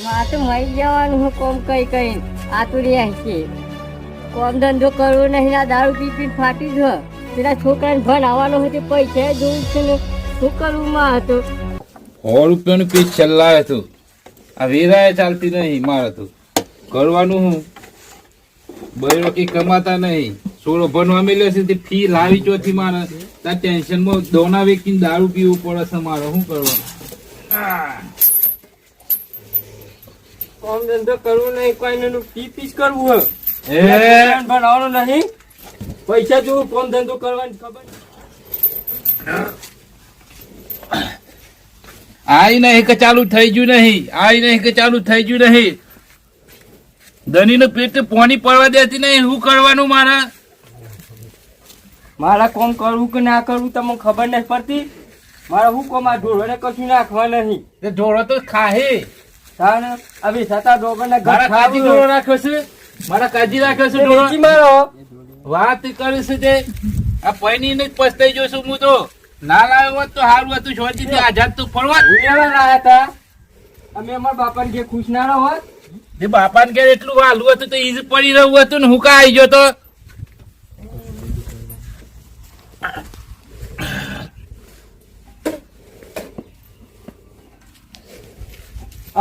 માં તો મરી જવાનું હું કોમ કઈ આતુરી છે. કોમ ધંધો કરવો નહીં, આ દારૂ પી પી ફાટી જ પેલા છોકરાને ભણ આવવાનો હતો, પૈસા જોયું છે ને શું કરવું માં હતો. 100 રૂપિયાનું પીસ ચલાવે હતું. આ વેરાય ચાલતી નહીં મારે તો. કરવાનું હું બૈરો કે કમાતા નહીં. સોળો ભણવા મેલ્યો છે તે ફી લાવી ચોથી મારે ત્યાં ટેન્શનમાં દોના વેચીને દારૂ પીવું પડે છે મારે. શું કરવાનું? કામ ધંધો કરવું નહીં, કોઈ ને ફી પીસ કરવું હે ભણાવવાનું નહીં, પૈસા જોવું, કામ ધંધો કરવાની ખબર આઈ નહીં કે ચાલુ થઈ ગયું નહીં, આઈ નહીં કે ચાલુ થઈ ગયું નહીં. ધની નું પેટ પોણી પડવા દેતી નહીં. શું કરવાનું મારે? મારા કોમ કરવું કે ના કરવું તમને ખબર નહીં પડતી. મારા શું કોમ આ ઢોરોને કશું નાખવા નહીં. તે ઢોરો તો ખાહે. હવે છતાં ડોગરના ઘર મારા કાજી ઢોરો રાખ્યો છે, મારા કાજી રાખ્યો છે ઢોરો. મારો વાત કરે છે તે આ પૈની ને પસ્તાઈ જોશું. હું તો ના લાવ્યો હોત તો સારું હતું. શાંતિથી આઝાદ તો ફરવા ઉલેવા લાયા હતા. અમે અમારા બાપાને ઘેર ખુશ ના રહો હોત. જે બાપાને ઘેર એટલું વાલું હતું તો ઈજ પડી રહ્યું હતું ને હું કા આવી ગયો તો.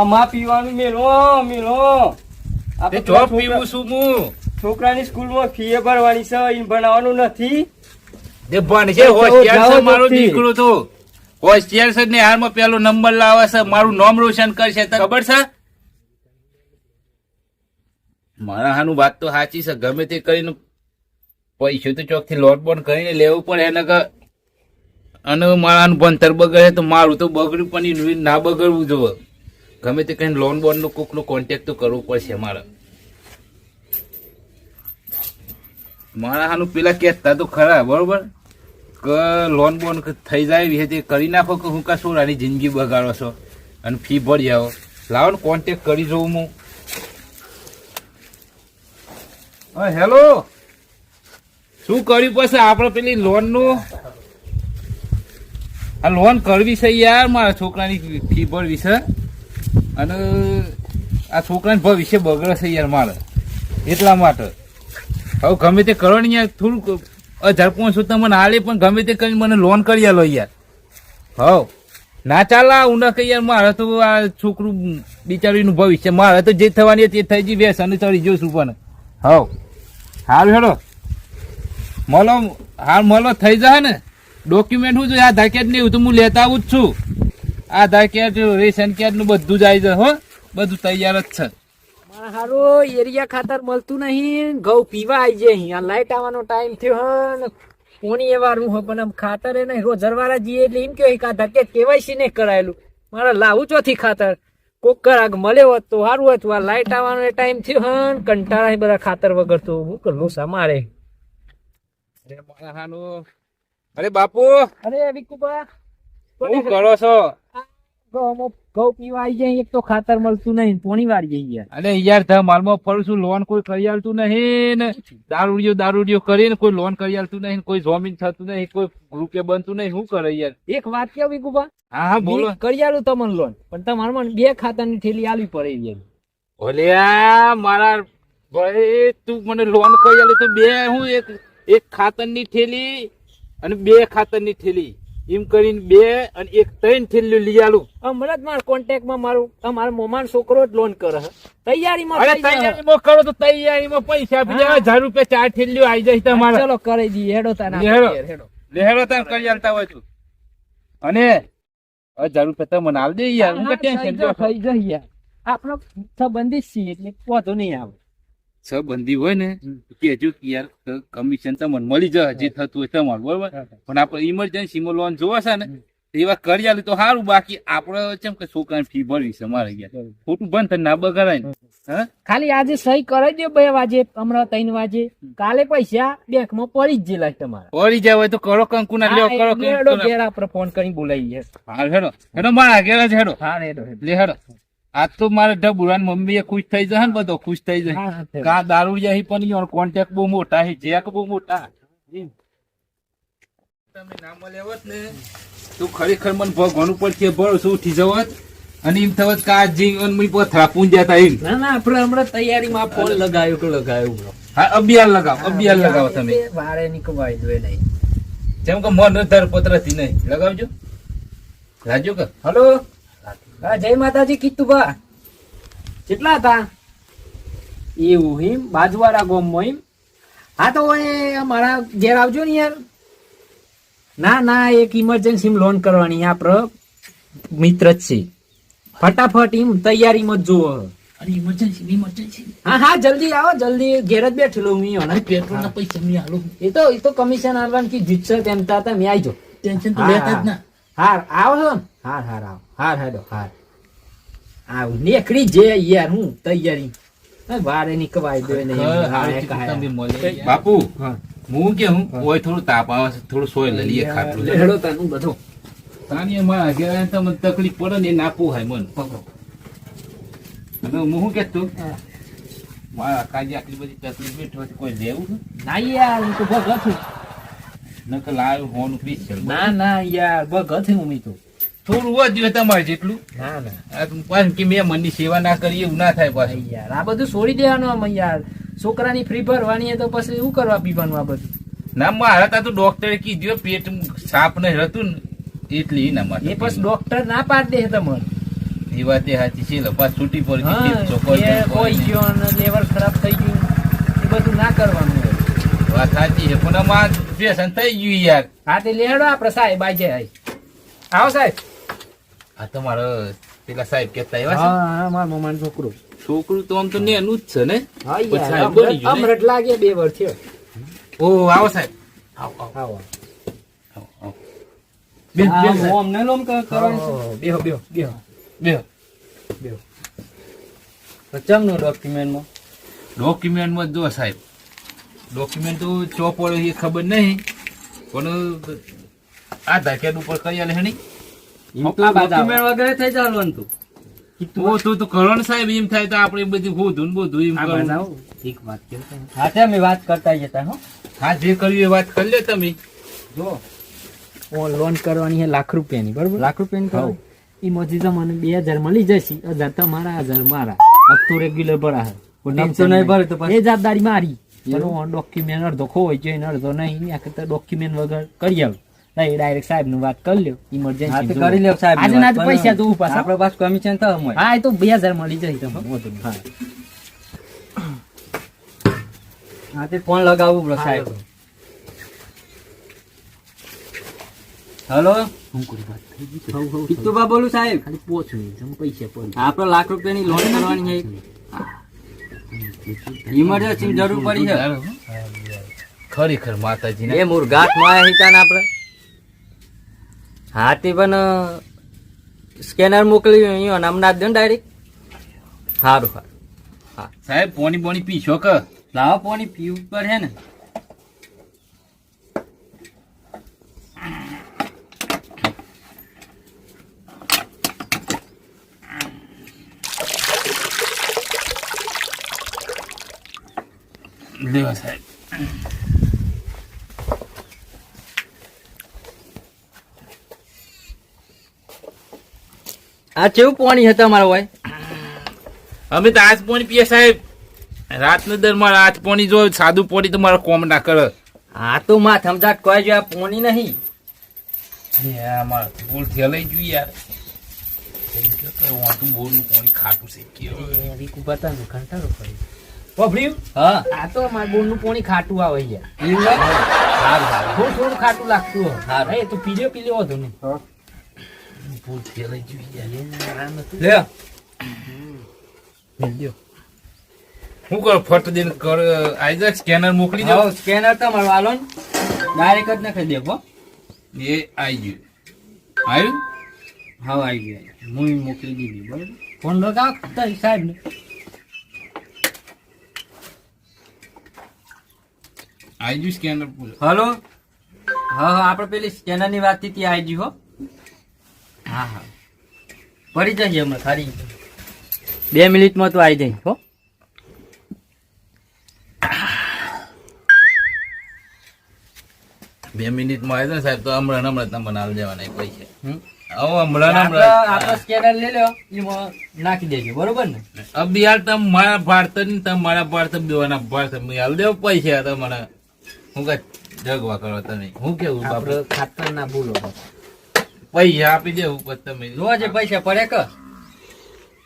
અમા પીવાનું મેલો મેલો. તે ચોપ પીવું છું હું. છોકરાની સ્કૂલમાં ફી ભરવાની છે, એને ભણાવવાનું નથી. જે ભણશે હોશિયાર છે મારો દીકરો તો. હોશિયાર છે ને હાલમાં પેલો નંબર લાવે છે, મારું નામ રોશન કરશે. તને ખબર છે? મારા હાનું વાત તો સાચી છે. ગમે તે કરીને પૈસો તો ચોકથી લોટ બોન કરીને લેવું પડે એને કે. અને મારાનું ભણતર બગડે તો મારું તો બગડ્યું પણ એનું ના બગડવું જોવે. ગમે તે કઈ લોન બોન નું કોક નો કોન્ટેક્ટ તો કરવું પડશે મારે. મારા હાનું પેલા કહેતા તો ખરા બરોબર કે લોન બોન થઈ જાય તે કરી નાખો કે હું કા છોરાની જિંદગી બગાડો છો અને ફી ભરી આવો. લાવો ને કોન્ટેક્ટ કરી જોઉં હું. હેલો, શું કર્યું પછી આપણે પેલી લોન નું? આ લોન કરવી છે યાર, મારા છોકરાની ફી ભરવી છે અને આ છોકરાને ભવિષ્ય બગડે છે યાર મારે. એટલા માટે હવે ગમે તે કરો ને યાર, થોડુંક 1500 તમને હાલે પણ ગમે તે કરીને મને લોન કરી આલો યાર. હવ ના ચાલે ઉના કે યાર. મારે તો આ છોકરું બિચારીનું ભવિષ્ય, મારે તો જે થવાની તે થઈ ગઈ બેસ અને ચડી જોશું. પણ હવ હાલ હેડો મળો, હાલ મળો થઈ જાય ને. ડોક્યુમેન્ટ શું જોઈએ? આધાર કાર્ડ ને એવું તો હું લેતા આવું જ છું. આધાર કાર્ડ, રેશન કાર્ડ નું બધું જ આવી જાય. હો બધું તૈયાર જ છે. હારું એરિયા ખાતર મળતું નહીં, ઘઉં પીવા આવી જાય. અહીં લાઈટ આવવાનો ટાઈમ થયો ને પોણી એ વારું હોય પણ આમ ખાતર એ નહીં. રોજરવાળા જઈએ એટલે એમ કે ધકે કેવાયસી નહીં કરાયેલું. મારે લાવું ચોથી ખાતર કોક કરાક મળ્યો હોત તો સારું હતું. આ લાઈટ આવવાનો ટાઈમ થયો હન કંટાળા બધા ખાતર વગર તો હું કરલું સમારે. અરે બાપુ, અરે વિકુબા શું કરો છો? ઘઉં પીવા આવી જાય. એક તો ખાતર મળતું નહીં, પોણી વાળી જઈએ. અરે યાર માલમાં ફરું છું. લોન કોઈ કરી આલતું નહીં ને દારૂડિયો કરીને કોઈ લોન કરી આલતું નહીં, કોઈ જમીન થતું નહીં, કોઈ રૂપિયા બનતું નહીં. શું કરે યાર? એક વાત કેવું વિકુબા? હા હા બોલો. કરી આલું તમને લોન, પણ તમારે મને 2 ખાતાની થેલી આલવી પડે યાર. ઓલ્યા મારા ભાઈ, તું મને લોન કરી આલે તો બે હું એક ખાતરની થેલી અને 2 ખાતરની થેલી એમ કરીને 2 અને 3 થેલીઓ લઈ આલું. હમણાં જ મારા કોન્ટેક્ટમાં મારું તમારા મોમાન છોકરો જ લોન કરે છે. તૈયારીમાં કરો તો તૈયારીમાં પૈસા આપી જાય. 1000 રૂપિયા 4 થેલીઓ આવી જાય તમારે. ચલો કરી દઈએ. હેડો તાના હેડો તાર કરી આલતા હોય તું. અને 1000 રૂપિયા તો મને આલ દે યાર. હું ટેન્શન થઈ જાય. આપણો સંબંધી છીએ એટલે વાંધો નહીં આવે. સંબંધી હોય ને કેજો કે યાર કમિશન તમને મળી જાય જે થતું હોય તમારું બરોબર. પણ આપણે ઇમરજન્સીમાં લોન જોવા છે ને એવા કરી આલે તો સારું. બાકી આપડે કેમ કે છોકરાની ફી ભરવી છે મારે યાર. ખોટું બંધ થાય ના બગાડાય ને. ખાલી આજે સહી કરાવી દો 2 વાગે, હમણાં 3 વાગે. કાલે પૈસા બેંકમાં પડી જ જેલા તમારે. પડી જાય હોય તો કરો કંકુના લ્યો કરો. ઘેર આપણે ફોન કરીને બોલાવીએ. હા હેડો હેડો મારા ઘેર જ હેડો. હા હેડો લે હેડો. આજ તો મારે ઢબુરા મમ્મી ખુશ થઈ જાય ને, બધો ખુશ થઈ જાય. કા દારૂ જાય પણ કોન્ટેક્ટ બહુ મોટા છે, જેક બહુ મોટા. તમે ના મળ્યા હોત ને તો ખરેખર મને ભગવાન ઉપર છે ભરોસો ઉઠી જવત અને એમ થવત કાજી અને મુઈ પથરા પૂંજ્યા તા એમ. ના ના આપણે હમણાં તૈયારીમાં ફોન લગાવ્યો કે લગાવ્યો હા અબિયાલ લગાવો તમે. વારે નીકળવાય જોઈએ નહીં. જેમ કે મન ધરપત્રથી નહીં લગાવજો. રાજો કે હલો હા જય માતાજી કીતુભા કેટલા હતા એવું હિમ બાજુવાળા ગોમમાં હિમ હા તો એ મારા ઘેર આવજો ને યાર ના ના એક ઇમરજન્સી લોન કરવાની આપણે મિત્ર જ છે ફટાફટ એમ તૈયારીમાં જ જોવો અરે ઇમરજન્સી હા હા જલ્દી આવો જલ્દી ઘેર જ બેઠેલો હું અને પેટ્રોલ ના પૈસા મેં હાલો. એ તો કમિશન આવવાનું કે જીતશે તેમ તા મેં આવી જાઓ ટેન્શન તો લેતા જ ના. હાર આવો છો ને હાર આવો હાર હેડો હાર આવ નીકળી જે યાર હું તૈયારી વારે નીકળવાય દે તમે મળે. બાપુ હું કે હું ઓય થોડું તાપ આવે છે થોડું સોય લઈ લઈએ ખાટલું. હેડો તાનું બધું તાની મારા ઘેર તમને તકલીફ પડે ને એ ના પોહાય મન પકડો. અને હું શું કહેતો મારા કાજી આટલી બધી તકલીફ બેઠો કોઈ લેવું છે? ના યાર હું તો ભગત છું નકર લાવ્યું હોનું પીસ છે. ના ના યાર ભગત હું મી તો થોડું વધ્યું તમારે જેટલું. ના ના આ પાછું કે મેં મનની સેવા ના કરી એવું ના થાય પાછું. યાર આ બધું છોડી દેવાનું આમ યાર છોકરાની ફ્રી ભરવાની તો પછી શું કરવા પીવાનું આ બધું ના મારા તા તો ડોક્ટરે કીધું પેટ સાપ નહીં હતું ને એટલી ના માટે. એ પછી ડોક્ટર ના પાડ દે તમને એ વાત એ સાચી છે. લપા છૂટી પડી હા, ગઈ, ચોખ્ખો એ કોઈ ગયો ને લેવર ખરાબ થઈ ગયું એ બધું ના કરવાનું હોય. વાત સાચી છે પણ આમાં વ્યસન થઈ ગયું યાર. હા તે લેડો આપડે સાહેબ આજે આવો સાહેબ આ તમારો પેલા સાહેબ કેતા એવા છે. હા મારા મમ્માનું છોકરું છોકરું તો આમ તો નેનું જ છે ને. હા પછી યાર સાહેબ બની ગયું ને. અમરટ લાગે 2 વર્ષ થયો ઓહ આવો સાહેબ આવો આવો આવો આવો, આવો. બેન બેન સાહેબ. અમને લોમ કરવાની બેહો બેહો બેહો બેહો. છે ચમનું ડોક્યુમેન્ટમાં ડોક્યુમેન્ટમાં જો સાહેબ ડોક્યુમેન્ટ તો ચોપડો એ ખબર નહીં પણ આધાર કાર્ડ ઉપર કરી આલે હે નહીં. ડોક્યુમેન્ટ વગેરે થઈ ચાલવાનું તું ઓ તો કરો ને સાહેબ એમ થાય તો આપણે બધું હોધું ને બધું એમ આ કરવું. બતાવો એક વાત કહું તમને. હા તે અમે વાત કરતા જતા હો હા જે કર્યું એ વાત કરી લે તમે. જો લોન કરવાની છે ₹1,00,000 ની બરોબર લાખ રૂપિયાની કરો એ માંથી તમને 2,000 મળી જશે 1,000 તમારા 1,000 મારા હપ્તો રેગ્યુલર ભરા હપ્તો નહીં ભરે તો પછી? એ જવાબદારી મારી એવું? ડોક્યુમેન્ટ અડધો ખોવાય છે ને અડધો નહીં આ કરતા ડોક્યુમેન્ટ વગર કરી આવ નહીં ડાયરેક્ટ સાહેબ નું વાત કરી લ્યો હા તે ઇમરજન્સી કરી લ્યો સાહેબ આજે ના તો પૈસા જોવું પાછા આપણે પાસ કમિશન તો હોય હા એ તો 2,000 મળી જશે તમને વાંધો નહીં. હા તે ફોન લગાવવું પડે સાહેબ હેલો કિત્તુભા બોલું સાહેબ ખાલી પોચું તમે પૈસા પડી આપણે ₹1,00,000 ની લોન કરવાની છે ઇમરજન્સી જરૂર પડી છે ખરેખર માતાજી એ મુરઘાટ માં આવ્યા હતા ને આપણે હા તે પણ સ્કેનર મોકલી અહીંયા અમદાવાદ દો ને ડાયરેક્ટ સારું સારું હા સાહેબ પોણી પોણી પીશો કે લાવો પાણી પીવું પડે ને લેવા સાહેબ. આ કેવું પાણી હતા મારા ભાઈ અમે તો આજ પોણી પીએ સાહેબ. રાતનો દર મારા આજ પોણી જો સાદું પોણી તો મારો કોમ ના કરે. આ તો માં સમજાટ કોઈ જો આ પાણી નહીં ભૂલથી હલાઈ ગયું યાર. વાંધું બોરનું પોણી ખાટું છે કેવું. બતાવું કંટાળો પડી પબડ્યું હા આ તો મારા બોનનું પાણી ખાટું આવે યાર સારું સારું થોડું થોડું ખાટું લાગતું હોય સારું. એ તો પીલ્યો હતો ને ભૂલથી હલાઈ ગયું યાર. લે શું કરો ફટ દઈને કર આઈ જાય સ્કેનર મોકલી દો. હા સ્કેનર તો મારો આલો ને ડાયરેક્ટ જ નાખી દેખો એ આઈ ગયું આવ્યું. હા આવી ગયા હું મોકલી દીધી બરાબર ફોન લગાવ સાહેબ ને આઈ ગયું સ્કેનર. હલો હા હા આપણે પેલી સ્કેનર ની વાત થી આવી ગઈ હો હા હા પડી જઈએ હમણાં ખાલી 2 મિનિટમાં તો આવી જાય હો 2 મિનિટમાં આવી જાય ને સાહેબ તો હમણાં તમને આવી દેવાના પૈસા. હવે હમણાં આપડે સ્કેનર લઈ લો એમાં નાખી દેજો બરોબર ને अब यार तम मारा भारत नहीं तम मारा भारत बेवाना भारत में हाल देव पैसा था मना હું કે જગવા કરો તમે હું કેવું બાપડે આપડે ખાતર ના ભૂલો પૈસા આપી દેવું પછી તમે રોજે પૈસા પડે કે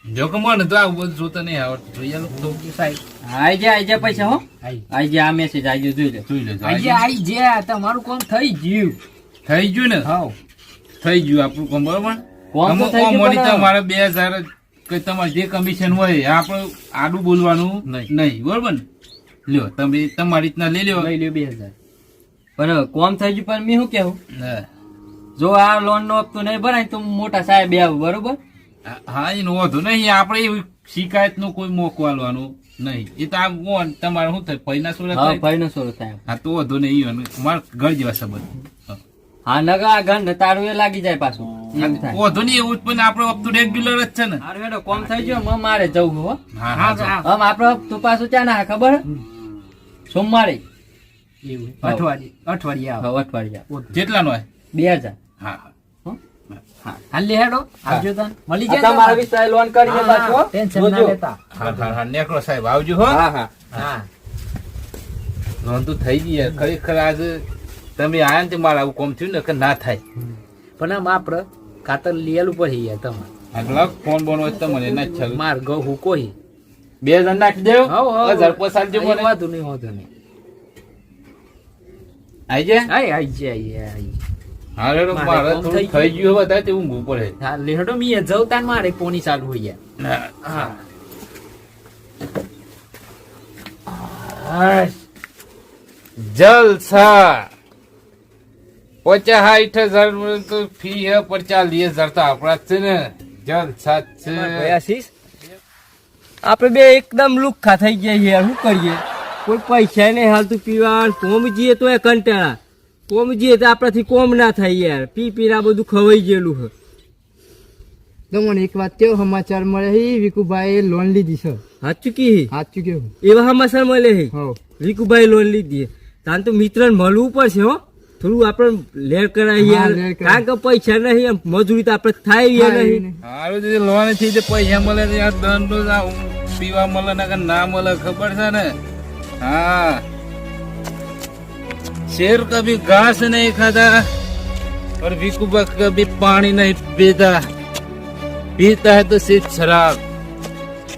જો કે મને તો આવું બધું જોતા નહીં આવડતું જોઈએ તો આઈ જાય પૈસા હો આઈ જાય આ મેસેજ આવી ગયો જોઈ લે જોઈ લેજો આઈ જે તમારું કોમ થઈ ગયું થઈ ગયું ને હા થઈ ગયું આપણું કામ બરોબર કોમ તો થઈ ગયું મળી પણ- તમારે 2000 કે તમારે જે કમિશન હોય આપણે આડું બોલવાનું નહીં બરોબર ને લ્યો તમે તમારી રીતના લઈ લ્યો લઈ લ્યો 2000 પણ કોમ થઈ ગયું પણ મેં શું કેવું હા. જો આ લોન નો હપ્તો નહીં ભરાય તો મોટા સાહેબ આવું બરોબર હા એનો વાંધો નહીં આપણે એવી શિકાયત નું કોઈ મોકવાનું નહીં એ તો આ કોણ તમારે શું થાય પૈના સોળા હા થાય? ભાઈ નો સોરો સાહેબ હા તો વાંધો નહીં ઈ મારા ઘર જેવા સંબંધ હા. હા નગા આ ગંધ તારું એ લાગી જાય પાછું એવું થાય વાંધો નહીં એવું જ પણ આપણે અપ ટુ રેગ્યુલર જ છે ને હારું હેડો કોમ થઈ ગયો મ મારે જવું હો હા હા હા. આમ આપડે હપ્તો પાછું ક્યાં ના ખબર સોમવારે એવું અઠવાડિયે આવે હા, અઠવાડિયા કેટલાનો હોય 2000 હા હા. હાલી હેડો આવજો તાન મળી આ જાય તમારા વિસ્તાર લોન કરી પાછો ટેન્શન ના જોજો. લેતા હા હા હા નેકળો સાહેબ આવજો હો હા હા હા નોંધું થઈ ગઈ યાર. ખરેખર આજે તમે આયા ને તે મારે આવું કોમ થયું ને કે ના થાય પણ આમ આપડે ખાતર લીયેલું પડી યાર તમારે આગળ ફોન બોન હોય તો મને ના છલ માર ઘઉં હુકોઈ 2000 નાખી દેવો હવ, હવ. 1000 પોસાડજો મને વાંધો નહીં વાંધો નહીં આઈ જાય આઈ જાય હા રેડો મારે મારે કોમ થોડું થઈ થઈ ગયું હવે તારે તે ઊંઘવું પડે હા લેડો મી જવ તાન મારે પોની ચાલુ હોય યાર હા જલસા 50,000 તો ફી હે 40,000 તો આપણા જ છે ને જલસા જ છે આપણે બે એકદમ લુખ્ખા થઈ ગયા યાર શું કરીએ કોઈ પૈસા નહીં હાલતું પીવા કોમ જઈએ તો એ કંટાળા કોમ જઈએ તો આપણાથી કોમ ના થાય યાર પી પીને આ બધું ખવાઈ ગયેલું છે તમને એક વાત કેવો સમાચાર મળે છે વિકુભાઈ લોન લીધી છે સાચું કી સાચું કેવું એવા સમાચાર મળે છે હો વિકુભાઈ લોન લીધી તાન તો મિત્રને મળવું પડશે હો થોડું આપણે લેર કરાય હા, યાર લેર કરાય. કારણ કે પૈસા નહીં એમ મજૂરી તો આપણે થાય યાર નહીં હારું તો લોન થી જે પૈસા મળે છે આ દંડો આ પીવા મળે ને કે ના મળે ખબર છે ને हाँ शेर कभी घास नहीं खाता और विकुबा कभी पानी नहीं पीता पीता है तो सिर्फ शराब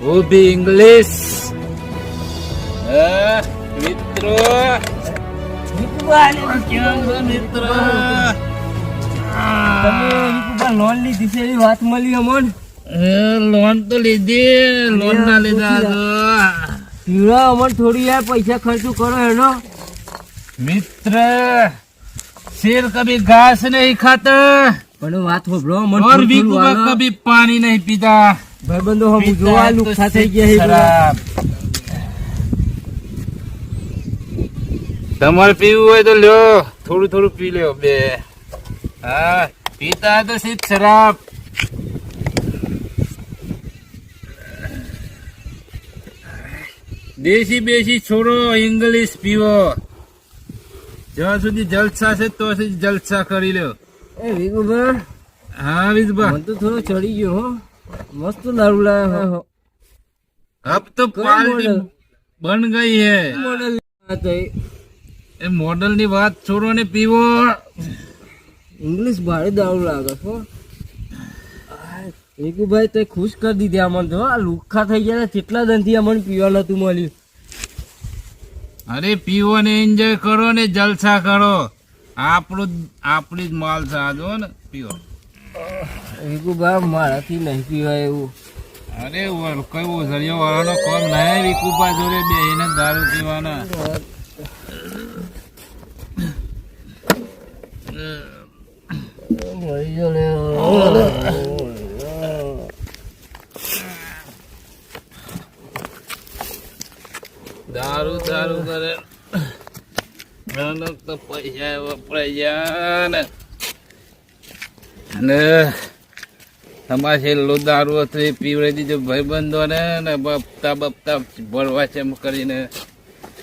वो भी इंग्लिश मित्रो मित्रो લોન લીધી છે એવી વાત મળી અમન लोन तो लीजिए लोन ना લીધા તો પીવા અમન થોડી યાર પૈસા ખર્ચો કરો એનો मित्र शेर कभी घास नहीं खाता પણ વાત હોભળો અમન और विकुबा कभी पानी नहीं पीता ભાઈબંધો હમ पीता જોવા है तो લુખ્ખા થઈ सिर्फ ગયા છે બધા. शराब। તમારે પીવું હોય તો લ્યો થોડું થોડું પી લ્યો બે હા પીતા है तो सिर्फ शराब દેશી બેસી છોડો ઇંગ્લિશ પીવો જ્યાં સુધી જલસા છે તો સુધી જલસા કરી લ્યો એ વિકુભા હા વિજબા મને તો થોડો ચડી ગયો હો મસ્ત દારૂ લાવ્યો હો अब तो पार्टी model? बन गई है મોડલ એ મોડલ ની વાત છોડો ને પીવો ઇંગ્લિશ ભારે દારૂ લાગે છો વિકુભાઈ તે ખુશ કરી દીધી અમન તો આ લુખ્ખા થઈ ગયા હતા, કેટલા દનથી અમન પીવા નતું મળ્યું અરે પીવો ને એન્જોય કરો ને જલસા કરો આપણી જ માલ છે આ જો ને પીવો વિકુભાઈ મારાથી નહીં પીવાય એવું અરે કઈ ઓઝરિયો વાળાનો કોમ નહીં વિકુપા જોડે બેહીને દારૂ પીવાના દારૂ દારૂ કરે અને તો પૈસા વપરાઈ ગયા ને અને તમારે છેલ્લો દારૂ હતો એ પીવડાવી દીધો ભાઈબંધો ને બપતા બપતા ભરવા છે એમ કરીને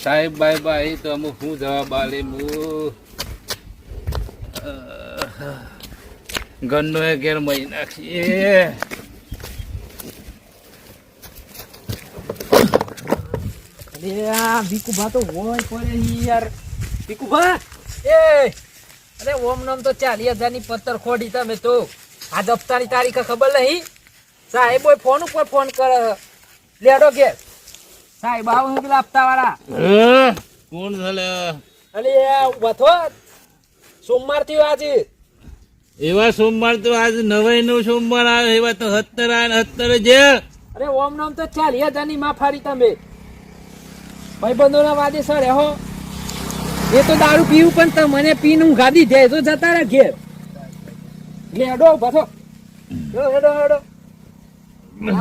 સાહેબ બાય બાય તો અમુક શું જવાબ આલે ઘરનો એ ઘેર મહી નાખીએ. અરે આ ભીખુભા તો હોય પડે ઈ યાર. ભીખુભા એ અરે ઓમ નામ તો 40,000 ની પત્તર ખોડી તમે તો. આ હપ્તાની તારીખ ખબર નહીં? સાહેબ ઓય ફોન ઉપર ફોન કરે લેડો કે સાહેબ આવો હું પેલા હપ્તા વાળા. કોણ ચાલે? અરે વથો સોમવાર થી આજે એવા સોમવાર તો આજ 9 સોમવાર આવે એવા તો 17 છે. અરે ઓમ નામ તો 40,000 ની માફારી તમે ભાઈબંધો ના વાદે સર હો. એ તો દારૂ પીવું પણ મને પીને હું ગાદી જાય તો જતા રહે ઘેર. લેડો ભથો હેડો હેડો.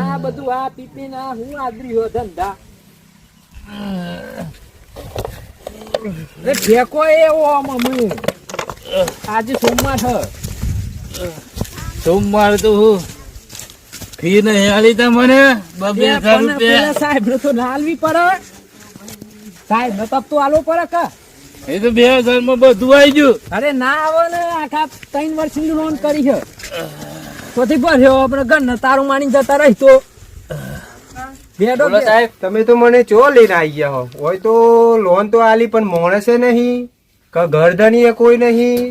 આ બધું આ પીપી ના હું આદરી હો ધંધા. ઠેકો એવો આમાં મને આજે સોમવાર છે. સોમવાર તો હું ફી નહીં આલી તમને 2,000 રૂપિયા. સાહેબ ને તો ના આલવી પડે. સાહેબ ને તપ તો આલો પડે કે. એ તો 2,000 માં બધું આવી ગયું. અરે ના આવે ને આખા 3 વર્ષની લોન કરી છે તોથી ભર્યો આપણે ઘર ને તારું માની જતા રહી તો બેડો સાહેબ. તમે તો મને ચો લઈને આવી ગયા હો. હોય તો લોન તો આલી પણ માણસે નહીં કે ઘરધની કોઈ નહીં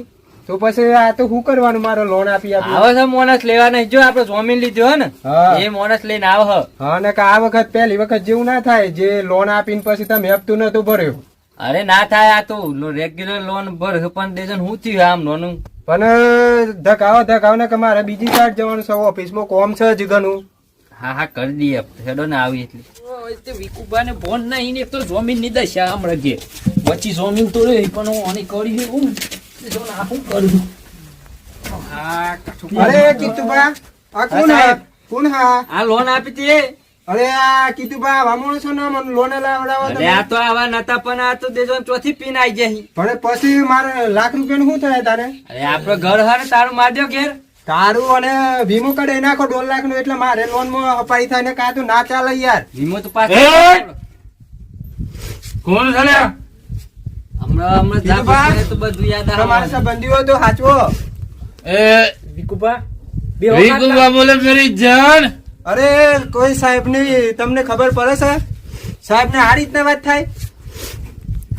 તો પછી આ તો શું કરવાનું મારે લોન આપી આવે છે મોનસ લેવા નહીં. જો આપડે જમીન લીધી હોય ને હા. એ મોનસ લઈને આવે. હા ને કે આ વખત પહેલી વખત જેવું ના થાય જે લોન આપીને પછી તમે હપ્તું નતું ભર્યો. અરે ના થાય આ તો રેગ્યુલર લોન ભર પણ દેજન હું થયું આમ લોન. પણ ધકાવો ને કે મારે બીજી સાઈડ જવાનું છે ઓફિસમાં કોમ છે જ ઘણું. હા હા કરી દઈએ હેડો ને આવી એટલે. વિકુબા ને બોન નહીં ને એક તો જમીન ની દશા હમણાં ઘેર વચ્ચી જમીન તો રહી પણ હું આની કરી હું શું કરું. અરે કીતુભા આ કોણ હા કોણ હા આ લોન આપી હતી. અરે આ કીતુભા વામોણ છો ને મને લોન લાવડાવો અરે તમે. આ તો આવા નતા પણ આ તો દેજો ચોથી પીન આવી જાય. પણ પછી મારે લાખ રૂપિયા શું થાય તારે? અરે આપડે ઘર હારે તારું મારજો ઘેર. તારું અને વીમો કઢાઈ નાખો 2 લાખ નું એટલે મારે લોન માં અપાઈ થાય ને કાં તો ના ચાલે યાર. વીમો તો પાછો કોણ ચાલે? હમણાં કીધું તો બધું યાદ તમારા આવે. સંબંધીઓ તો સાચવો. એ વિકુબા વિકુબા બોલે મેરી જાન. અરે કોઈ સાહેબ ની તમને ખબર પડે છે? સાહેબ ને આ રીતના વાત થાય?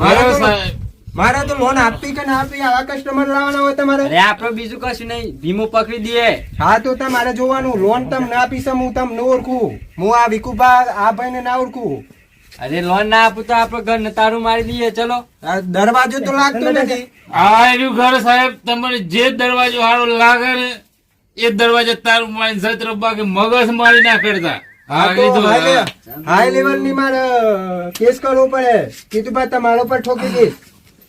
મારો સાહેબ મારે તો લોન આપી કે ના આપી આવા કસ્ટમર લાવવાના હોય તમારે. અરે આપડે બીજું કશું નહીં વીમો પકડી દઈએ. હા તો તમારે જોવાનું લોન તમ ના આપી છે હું તમને ઓળખું. હું આ વિકુબા આ ભાઈ ને ના ઓળખું. અરે લોન ના આપું તો આપડે ઘર ને તારું મારી દઈએ. ચલો આ દરવાજો તો લાગતો નથી. આ રહ્યું ઘર સાહેબ. તમારે જે દરવાજો સારો લાગે ને એ દરવાજો તારું મારી સત્ર બાકી મગજ મારી ના કરતા. હા તો હાઈ લેવલ ની મારે કેસ કરવો પડે. કીધું ભાઈ તમારો પર ઠોકી દઈશ.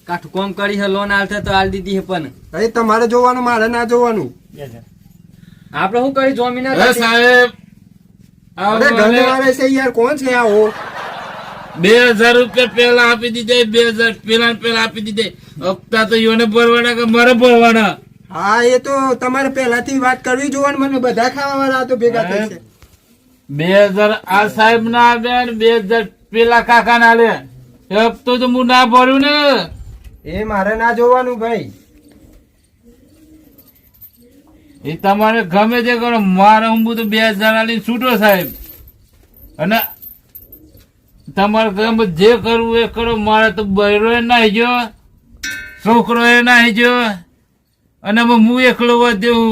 કાઠું કોમ કરી છે લોન આલતા તો આલ દીધી છે પણ હવે તમારે જોવાનું મારે ના જોવાનું. આપડે શું કરી જમીન અરે સાહેબ અરે ઘરને વાળા છે યાર કોણ છે આવો? 2,000 રૂપિયા પેલા આપી દીધે. 2,000 પેલા આપી દીધે. હપ્તા તો યોને ભરવાના કે મારે ભરવાના? હા એ તો તમારે પહેલાથી વાત કરવી જોવાનું. મને બધા ખાવા વાળા તો ભેગા થઈ છે. 2,000 આ સાહેબ ના આપ્યા ને 2,000 પેલા કાકા ના લે. હપ્તો તો હું ના ભર્યું ને. એ મારે ના જોવાનું ભાઈ. એ તમારે ગમે તે કરો મારે હું બધું 2,000 આલી છૂટો સાહેબ. અને તમારે ગમે જે કરવું એ કરો. મારે તો બૈરો એ નાહી ગયો છોકરો એ નાહી ગયો અને હું એકલો વધ્યો.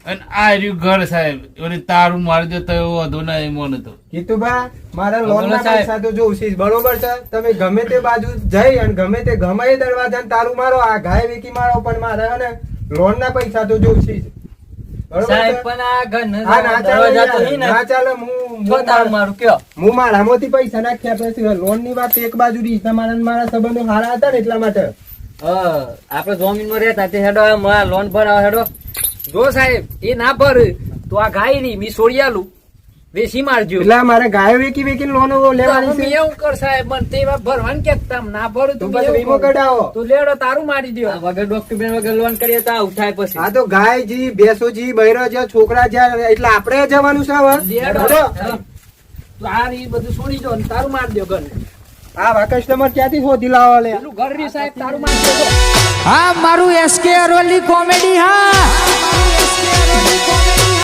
અને આ રહ્યું ઘર સાહેબ. ઓલી તારું મારી દો તો એવો વધુ ના એમ તો કીતુભા મારા લોન ના પૈસા તો જોઉં છે બરોબર છે. તમે ગમે તે બાજુ જઈ અને ગમે તે ગમે એ દરવાજા તારું મારો આ ગાય વેકી મારો પણ મારે હે ને લોન ના પૈસા તો જોઉં છે બરોબર સાહેબ છે? પણ આ ઘર હા ના ચાલે દરવાજા તો યાર, નહીં ને. ના ચાલે. જો તારું મારું કયો હું મારામાંથી પૈસા નાખ્યા પછી લોન ની વાત એક બાજુ રહી. તમારા ને મારા સંબંધો સારા હતા ને એટલા માટે. આપડે જમીન માં રહેતા તે હેડો લોન ભરાવ હેડો. જો સાહેબ એ ના ભર તો આ ગાય ની મી છોડી આલું વેચી મારજો. એટલે મારે ગાય વેકી વેકી લોન લેવાની છે. એવું કર સાહેબ મને તે ભરવાનું કે તમ ના ભરું તો તો પછી વીમો કઢાવો. તો લેડો તારું મારી દો. વગર ડોક્યુમેન્ટ વગર લોન કરીએ તો આવું થાય પછી. આ તો ગાય જી ભેંસો જી બૈરો જ્યાં છોકરા જ્યાં એટલે આપડે જવાનું છે હવે. લેડો. બોલો. તો આ રી બધું છોડી દો ને તારું મારી દો ઘર. આ કસ્ટમર ક્યાંથી શોધી લાવો લે? પેલું ઘર રહ્યું સાહેબ તારું મારી દો. હા મારું એસકે અરવલ્લી કોમેડી હા